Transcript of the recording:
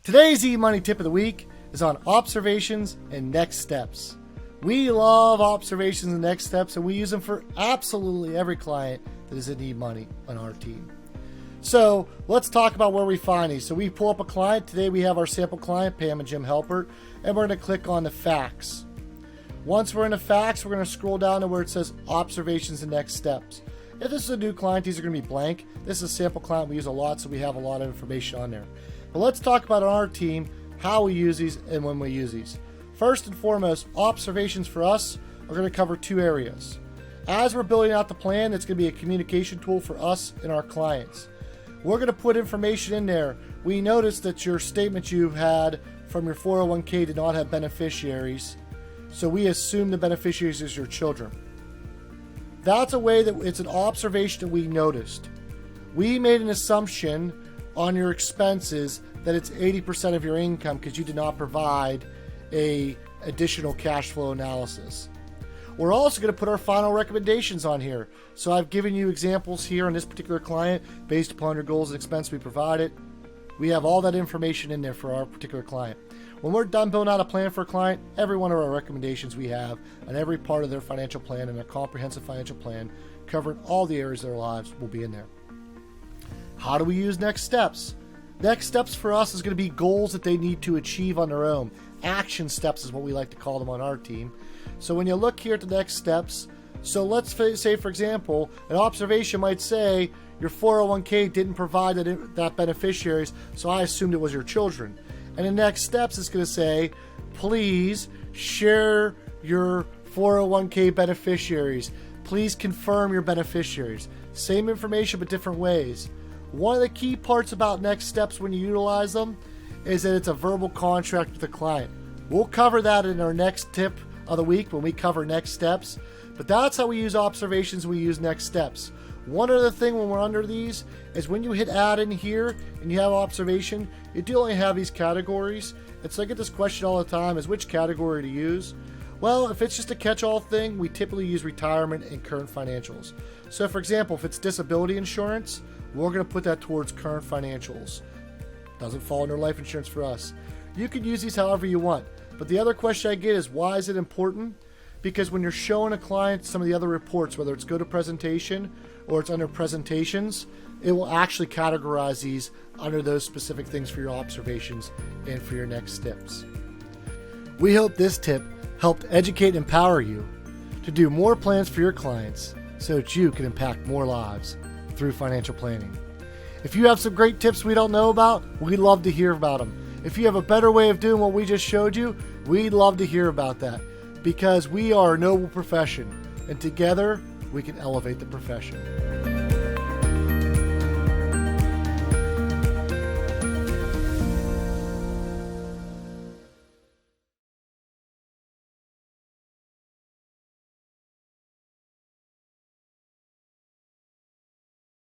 Today's eMoney tip of the week is on observations and next steps. We love observations and next steps, and we use them for absolutely every client that is in eMoney on our team. So let's talk about where we find these. So we pull up a client. Today we have our sample client, Pam and Jim Helpert, and we're going to click on the facts. Once we're in the facts, we're going to scroll down to where it says observations and next steps. If this is a new client, these are going to be blank. This is a sample client we use a lot, so we have a lot of information on there. But let's talk about on our team how we use these and when we use these. First and foremost, observations for us are going to cover two areas. As we're building out the plan, it's going to be a communication tool for us and our clients. We're going to put information in there. We noticed that your statement you had from your 401k did not have beneficiaries, so we assume the beneficiaries is your children. That's a way that it's an observation that we noticed. We made an assumption on your expenses that it's 80% of your income because you did not provide a additional cash flow analysis. We're also going to put our final recommendations on here. So I've given you examples here on this particular client based upon your goals and expense we provided. We have all that information in there for our particular client. When we're done building out a plan for a client, every one of our recommendations we have on every part of their financial plan and their comprehensive financial plan, covering all the areas of their lives, will be in there. How do we use next steps? Next steps for us is going to be goals that they need to achieve on their own. Action steps is what we like to call them on our team. So when you look here at the next steps, so let's say, for example, an observation might say your 401k didn't provide that beneficiaries, so I assumed it was your children. And the next steps is going to say, please share your 401k beneficiaries. Please confirm your beneficiaries. Same information, but different ways. One of the key parts about next steps when you utilize them is that it's a verbal contract with the client. We'll cover that in our next tip of the week when we cover next steps, but that's how we use observations. We use next steps. One other thing when we're under these is when you hit add in here and you have observation, you do only have these categories. And so I get this question all the time, is which category to use? Well, if it's just a catch-all thing, we typically use retirement and current financials. So for example, if it's disability insurance, we're going to put that towards current financials. Doesn't fall under life insurance for us. You can use these however you want. But the other question I get is, why is it important? Because when you're showing a client some of the other reports, whether it's go to presentation or it's under presentations, it will actually categorize these under those specific things for your observations and for your next steps. We hope this tip helped educate and empower you to do more plans for your clients so that you can impact more lives through financial planning. If you have some great tips we don't know about, we'd love to hear about them. If you have a better way of doing what we just showed you, we'd love to hear about that, because we are a noble profession, and together we can elevate the profession.